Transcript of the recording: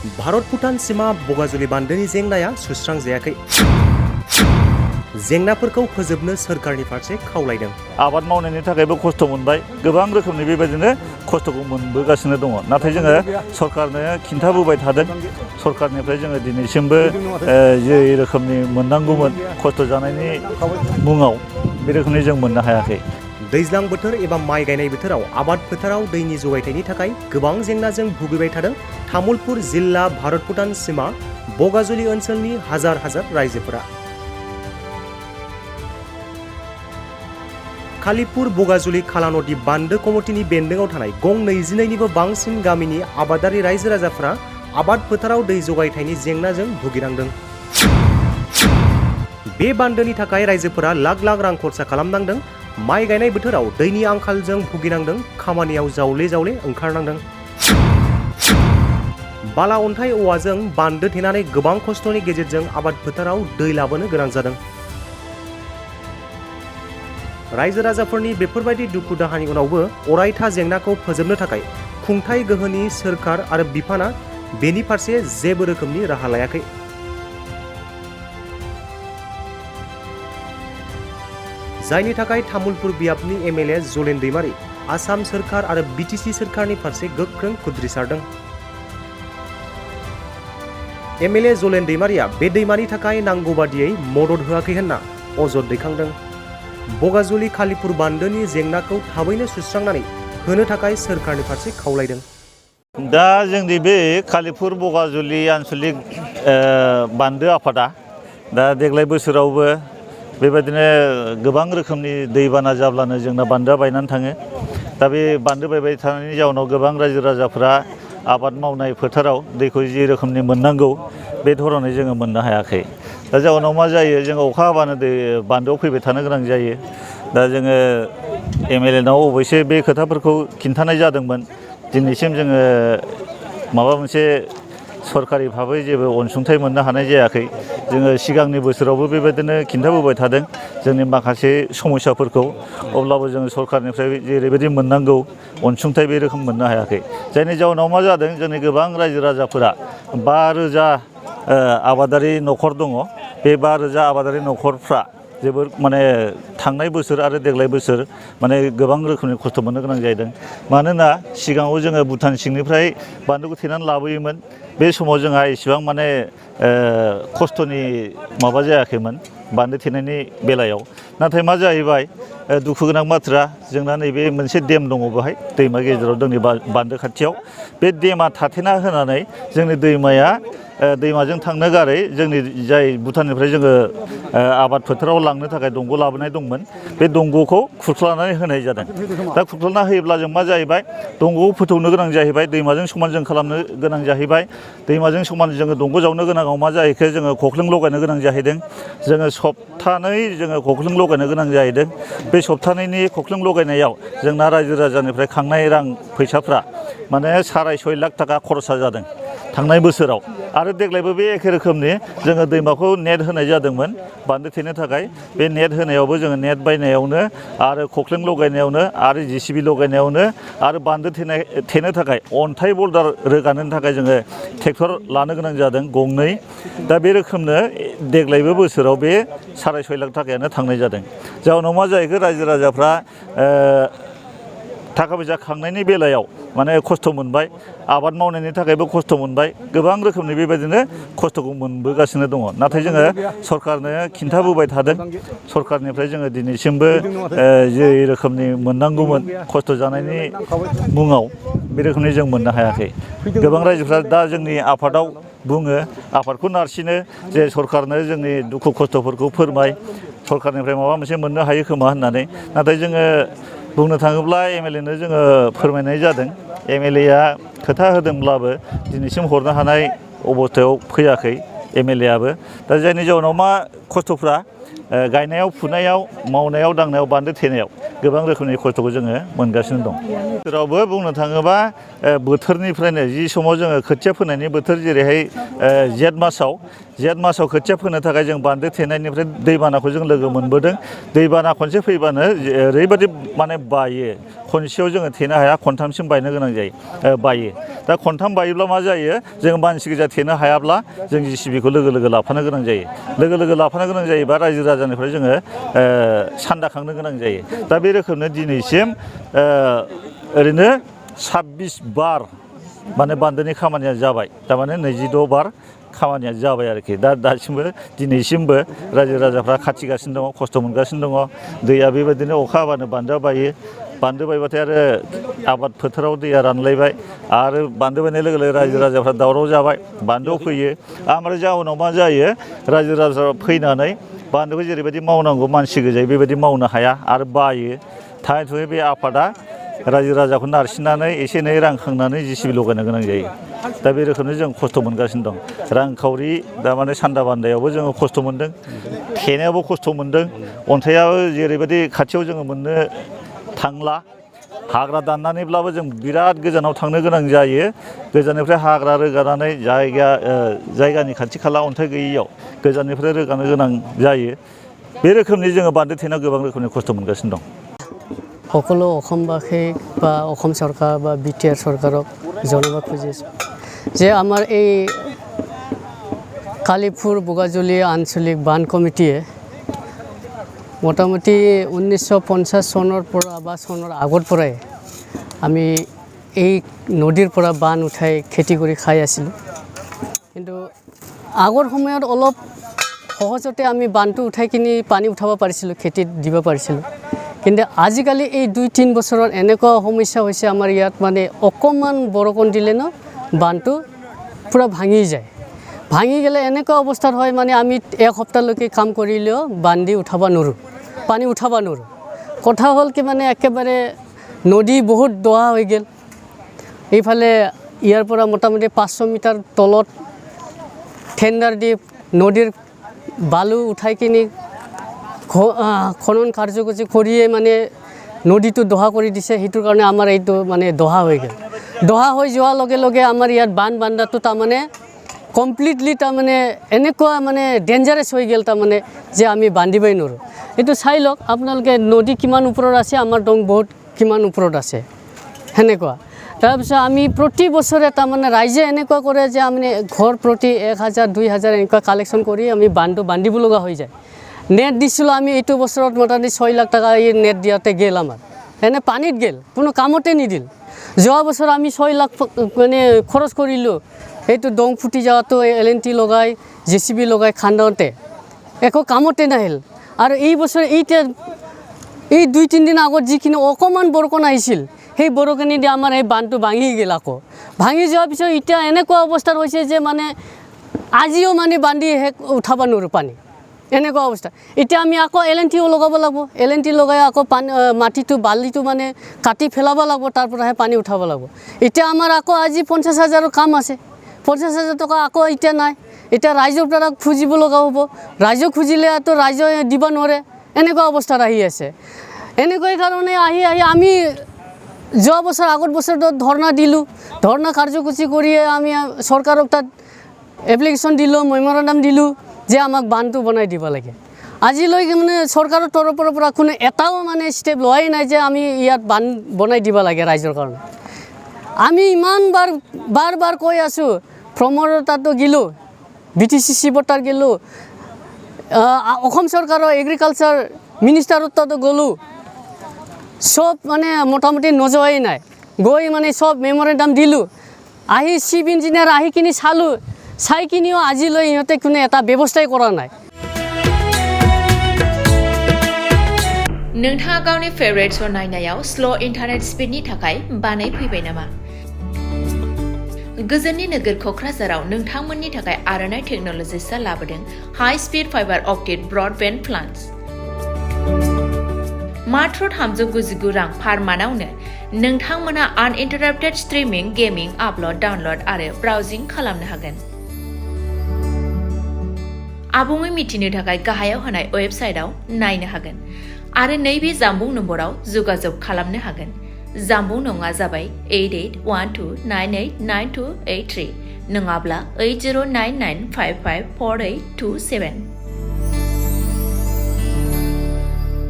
भारत भूटान सीमा बगाजुलि बान्दोनि जेंनाया सुस्रांजायाखै। जेंनाफोरखौ फोजोबनो सोरखारनि फारसे खावलायदों। आबाद मावनायनि थाखायबो खस्थ' मोनबाय, गोबां रोखोमनि बेबायदिनो खस्थ'खौ मोनबोगासिनो दङ। नाथाय जोङो सरखारनो खिन्थाबोबाय थादों। सरखारनिफ्राय जोङो दिनैसिमबो जे रोखोमनि मोननांगौमोन खस्थ' जानायनि मुङाव बे रोखोमनि जों मोननो हायाखै। दैज्लां बोथोर एबा माइ गायनाय बोथोराव आबाद फोथाराव दैनि जगायथायनि थाखाय गोबां जेंनाजों भुगिबाय थादों तामुलपुर जिल्ला भारत भूटान सीमा बगाजुलि ओनसोलनि हाजार हाजार रायजोफोरा। कालीपुर बगाजुलि खाला नदी बान्दो कमिटिनि बेन्दोङाव थानाय गं 22निबो बांसिन गामिनि आबादारि रायजो राजाफोरा आबाद फोथाराव दै जगायथायनि जेंनाजों भुगिनांदों। बे बान्दोनि थाखाय रायजोफोरा लाख लाख रां खरसा खालामनांदों। माइ गायनाय बोथोराव दैनि आंखालजों भुगिनांदों, खामानियाव जावले जावले ओंखारनांदों। बाला अन्थाइ औवाजों बान्दो थेनानै गोबां खस्थ'नि गेजेरजों आबाद फोथाराव दै लाबोनो गोनां जादों। रायजो राजाफोरनि बेफोरबायदि दुखु दाहानि उनावबो अरायथा जेंनाखौ फोजोबनो थाखाय खुंथाय गोहोनि सोरखार आरो बिफाना बेनि फारसे जेबो रोखोमनि राहा लायाखै। जायनि थाखाय तामुलपुर बियाबनि एमएलए जलेन दैमारी आसाम सोरखार आरो बिटिसि सोरखारनि फारसे गोख्रों खुद्रिसारदों। एमएलए जलेन दैमारीया बे दैमानि थाखाय नांगौ बादियै मदद होआखै होनना अजद दैखांदों। बगाजुलि कालीपुर बान्दोनि जेंनाखौ थाबैनो सुस्रांनानै होनो थाखाय सोरखारनि फारसे खावलायदों। दा जोंनि बे कालीपुर बगाजुलि आन्सलिक बान्दो आफादा दा देग्लाय बोसोरावबो बेबायदिनो गोबां रोखोमनि दैबाना जाब्लानो जोंना बान्दोआ बायनानै थाङो। दा बे बान्दो बायबाय थानायनि जाउनाव गोबां रायजो राजाफ्रा आबाद मावनाय फोथाराव दैखौ जि रोखोमनि मोननांगौ बे धरनै जोङो मोननो हायाखै। दा जाउनाव मा जायो, जोङो अखा हाबानो दै बान्दोआव फैबाय थानो गोनां जायो। दा जोङो एमएलएनाव अबयसे बे खोथाफोरखौ खिन्थानाय जादोंमोन। दिनैसिम जोङो माबा मोनसे सरकारि भाबै जेबो अनसुंथाइ मोननो हानाय जायाखै। जोङो सिगांनि बोसोरावबो बेबायदिनो खिन्थाबोबाय थादों जोंनि माखासे समस्याफोरखौ, अब्लाबो जोङो सरकारनिफ्राय जेरैबायदि मोननांगौ अनसुंथाइ बे रोखोम मोननो हायाखै। जायनि जाउनाव मा जादों, जोंनि गोबां रायजो राजाफोरा 5,000 आबादारि न'खर दङ। बे 5,000 आबादारि न'खरफ्रा जोबोर माने थांनाय बोसोर आरो देग्लाय बोसोर माने गोबां रोखोमनि खस्थ' मोननो गोनां जादों। मानोना सिगाङाव जोङो भुटान सिंनिफ्राय बान्दोखौ थेनानै लाबोयोमोन। बे समाव जोंहा इसेबां माने खस्थ'नि माबा जायाखैमोन बान्दो थेनायनि बेलायाव। नाथाय मा जाहैबाय, दुखु गोनां बाथ्रा, जोंना नैबे मोनसे देम दङ बेहाय दैमा गेजेराव जोंनि बान्दो खाथियाव। बे देमा थाथेना होनानै जोंनि दैमाया दैमाजों थांनो गारै जोंनि जाय भुटाननिफ्राय जोङो आबाद फोथाराव लांनो थाखाय दंग' लाबोनाय दंमोन, बे दंग'खौ खुरख्लानानै होनाय जादों। दा खुरख्लाना होयोब्ला जों मा जाहैबाय, दंग'खौ फोथौनो गोनां जाहैबाय, दैमाजों समान जों खालामनो गोनां जाहैबाय। दैमाजों समान जोङो दंग' जावनो गोनाङाव मा जाहैखो, जोङो खख्लिं लगायनो गोनां जाहैदों। जोङो सप्तानै जोङो खख्लिं लगायनो गोनां जाहैदों। बे सप्तानैनि खख्लिं लगायनायाव जोंना रायजो राजानिफ्राय खांनाय रां फैसाफ्रा माने 6.5 लाख थाखा खरसा जादों थांनाय बोसोराव। आरो देग्लायबो बे एखे रोखोमनि जोङो दैमाखौ नेट होनाय जादोंमोन बान्दो थेनो थाखाय। बे नेट होनायावबो जोङो नेट बायनायावनो आरो खख्लिं लगायनायावनो आरो JCB लगायनायावनो आरो बान्दो थेनो थाखाय अन्थाइ बल्दार रोगानो थाखाय जोङो ट्रेक्टर लानो गोनां जादों 2। दा बे रोखोमनो देग्लायबो बोसोराव बे 6.5 लाख थाखायानो थांनाय जादों। जाउनाव मा जाहैखो, रायजो राजाफ्रा थाखा फैसा खांनायनि बेलायाव माने खस्थ' मोनबाय, आबाद मावनायनि थाखायबो खस्थ' मोनबाय, गोबां रोखोमनि बेबायदिनो खस्थ'खौ मोनबोगासिनो दङ। नाथाय जोङो सरकारनो खिन्थाबोबाय थादों। सरकारनिफ्राय जोङो दिनैसिमबो जे रोखोमनि मोननांगौमोन खस्थ' जानायनि मुङाव बे रोखोमनि जों मोननो हायाखै। गोबां रायजोफ्रा दा जोंनि आफादाव बुङो, आफादखौ नारसिनो जे सरकारनो जोंनि दुखु खस्थ'फोरखौ फोरमाय, सरकारनिफ्राय माबा मोनसे मोननो हायो खोमा होननानै। नाथाय जोङो बुंनो थाङोब्ला एमएलएनो जोङो फोरमायनाय जादों। एमएलएआ खोथा होदोंब्लाबो दिनैसिम हरनो हानाय अबस्थायाव फैयाखै एमएलएआबो। दा जायनि जाउनाव मा खस्थ'फ्रा गायनायाव फुनायाव मावनायाव दांनायाव बान्दो थेनायाव गोबां रोखोमनि खस्थ'खौ जोङो मोनगासिनो दं। बोथोरावबो बुंनो थाङोबा बोथोरनिफ्रायनो जि समाव जोङो खोथिया फोनायनि बोथोर जेरैहाय जेठ मासाव खोथिया फोनो थाखाय जों बान्दो थेनायनिफ्राय दैबानाखौ जों लोगो मोनबोदों। दैबाना खनसे फैबानो ओरैबायदि माने बायो, खनसेयाव जोङो थेनो हाया, खनथामसिम बायनो गोनां जायो, बायो। दा खनथाम बायोब्ला मा जायो, जों मानसि गोजा थेनो हायाब्ला जों JCBखौ लोगो लोगो लाफानो गोनां जायो। लोगो लोगो लाफानो गोनां जायोबा रायजो राजानिफ्राय जोङो सान्दाखांनो गोनां जायो। दा बे रोखोमनो दिनैसिम ओरैनो 26 बार माने बान्दोनि खामानिया जाबाय, थारमाने 26 बार खामानिया जाबाय आरोखि। दा दासिमबो दिनैसिमबो रायजो राजाफ्रा खाथिगासिनो दङ, खस्थ' मोनगासिनो दङ। दैया बेबायदिनो अखा हाबानो बान्दोआ बायो, बान्दो बायबाथाय आरो आबाद फोथाराव दैया रानलायबाय, आरो बान्दो बायनाय लोगो लोगो रायजो राजाफ्रा दावराव जाबाय, बान्दोआव फैयो। ओमफ्राय जाउनाव मा जायो, रायजो राजाफ्रा फैनानै बान्दोखौ जेरैबायदि मावनांगौ मानसि गोजायै बेबायदि मावनो हाया आरो बायो। थाङै थुङै बे आफादा रायजो राजाखौ नारसिननानै एसे एनै रां खांनानै JCB लगायनो गोनां जायो। दा बे रोखोमनो जों खस्थ' मोनगासिनो दं। रांखावरि दामाने सान्दा बान्दायावबो जोङो खस्थ' मोनदों, थेनायावबो खस्थ' मोनदों। अन्थाइआबो जेरैबायदि खाथियाव जोङो मोननो थांला, हाग्रा दाननानैब्लाबो जों बिराद गोजानाव थांनो गोनां जायो। गोजाननिफ्राय हाग्रा रोगानानै जायगानि खाथि खाला अन्थाइ गैयैयाव गोजाननिफ्राय रोगानो गोनां जायो। बे रोखोमनि जोङो बान्दो थेनायाव गोबां रोखोमनि खस्थ' मोनगासिनो दं। সকলো অসমবাসী বা অসম চৰকাৰ বা BTR চৰকাৰক জনাব খুজিছোঁ যে আমাৰ এই কালিপুৰ বগাজুলি আঞ্চলিক বান কমিটিয়ে মোটামুটি 1950 চনৰ পৰা বা চনৰ আগৰ পৰাই আমি এই নদীৰ পৰা বান উঠাই খেতি কৰি খাই আছিলোঁ। কিন্তু আগৰ সময়ত অলপ সহজতে আমি বানটো উঠাই কিনি পানী উঠাব পাৰিছিলোঁ, খেতিত দিব পাৰিছিলোঁ। কিন্তু আজিকালি এই 2-3 বছৰত এনেকুৱা সমস্যা হৈছে আমাৰ ইয়াত, মানে অকণমান বৰষুণ দিলে ন বানটো পুৰা ভাঙি যায়। ভাঙি গ'লে এনেকুৱা অৱস্থাত হয়, মানে আমি এক সপ্তাহলৈকে কাম কৰিলেও বান্ধি উঠাব নোৱাৰোঁ, পানী উঠাব নোৱাৰোঁ। কথা হ'ল কি, মানে একেবাৰে নদী বহুত দহা হৈ গ'ল। এইফালে ইয়াৰ পৰা মোটামুটি 500 মিটাৰ তলত টেণ্ডাৰ দি নদীৰ বালু উঠাই কিনি খনন কাৰ্যসূচী কৰিয়ে মানে নদীটো দহা কৰি দিছে। সেইটোৰ কাৰণে আমাৰ এইটো মানে দহা হৈ গ'ল। দহা হৈ যোৱাৰ লগে লগে আমাৰ ইয়াত বান্ধাটো তাৰমানে কমপ্লিটলি তাৰমানে এনেকুৱা মানে ডেঞ্জাৰাছ হৈ গ'ল, তাৰমানে যে আমি বান্ধিবই নোৱাৰোঁ। এইটো চাই লওক আপোনালোকে, নদী কিমান ওপৰত আছে, আমাৰ দং বহুত কিমান ওপৰত আছে, সেনেকুৱা। তাৰপিছত আমি প্ৰতি বছৰে তাৰমানে ৰাইজে এনেকুৱা কৰে যে আমি ঘৰ প্ৰতি 1000-2000 এনেকুৱা কালেকশ্যন কৰি আমি বান্ধিব লগা হৈ যায়। নেট দিছিলোঁ আমি এইটো বছৰত মোটামুটি 6 লাখ টকা এই নেট দিয়াতে গ'ল আমাৰ, এনে পানীত গ'ল, কোনো কামতে নিদিল। যোৱা বছৰ আমি 6 লাখ মানে খৰচ কৰিলোঁ এইটো দং ফুটি যোৱাটো, LNT লগাই JCB লগাই খান্দোতে, একো কামতে নাহিল। আৰু এই বছৰ এই 2-3 দিন আগত যিখিনি অকণমান বৰষুণ আহিছিল, সেই বৰষুণেদি আমাৰ এই বান্ধটো ভাঙি গ'ল। আকৌ ভাঙি যোৱাৰ পিছত এতিয়া এনেকুৱা অৱস্থাত হৈছে যে মানে আজিও মানে বান্ধি উঠাব নোৱাৰোঁ পানী, এনেকুৱা অৱস্থা। এতিয়া আমি আকৌ LNTও লগাব লাগিব, LNT লগাই আকৌ মাটিটো বালিটো মানে কাটি পেলাব লাগিব, তাৰ পৰাহে পানী উঠাব লাগিব। এতিয়া আমাৰ আকৌ আজি 50,000ৰ কাম আছে, 50,000 টকা আকৌ এতিয়া নাই। এতিয়া ৰাইজৰ পৰা খুজিব লগা হ'ব, ৰাইজক খুজিলেতো ৰাইজে দিব নোৱাৰে, এনেকুৱা অৱস্থাত আহি আছে। এনেকৈ কাৰণে আহি আমি যোৱা বছৰ আগৰ বছৰত ধৰ্ণা দিলোঁ, ধৰ্ণা কাৰ্যসূচী কৰিয়ে আমি চৰকাৰক তাত এপ্লিকেশ্যন দিলোঁ, মেমৰেণ্ডাম দিলোঁ যে আমাক বান্ধটো বনাই দিব লাগে। আজিলৈকে মানে চৰকাৰৰ তৰফৰ পৰা কোনো এটাও মানে ষ্টেপ লোৱাই নাই যে আমি ইয়াত বান্ধ বনাই দিব লাগে ৰাইজৰ কাৰণে। আমি ইমান বাৰ কৈ আছোঁ, প্ৰমোদৰ তাতো গ'লোঁ, BTC চিফৰ তাত গ'লোঁ, অসম চৰকাৰৰ এগ্ৰিকালচাৰ মিনিষ্টাৰৰ তাতো গ'লোঁ, সব মানে মোটামুটি নযোৱাই নাই। গৈ মানে সব মেমৰেণ্ডাম দিলোঁ, আহি চিফ ইঞ্জিনিয়াৰ আহি কিনি চালোঁ, চাই কিনিও আজিলৈ ইহঁতে কোনো এটা ব্যৱস্থাই কৰা নাই। नोंथाङा गावनि फेभरेट श' नायनायाव स्ल' इन्टारनेट स्पिडनि थाखाय बानायफैबाय नामा? गोजोननि नोगोर क'क्राझाराव नोंथांमोननि थाखाय आर'नाइ टेक्न'लजिसआ लाबोदों high speed fibre optic broadband plans. मात्र 399 रां पार मान्थआवनो नोंथांमोना आनइन्टाराप्टेड स्ट्रिमिं, गेमिं, आपल'ड, डाउनल'ड आरो ब्राउजिं खालामनो हागोन। आबुङै मिथिनो थाखाय गाहायाव होनाय वेबसाइटआव नायनो हागोन आरो नैबे जानबुं नम्बराव जगाजग खालामनो हागोन। जामबुं नङा जाबाय 8812989283 नङाब्ला 8099554827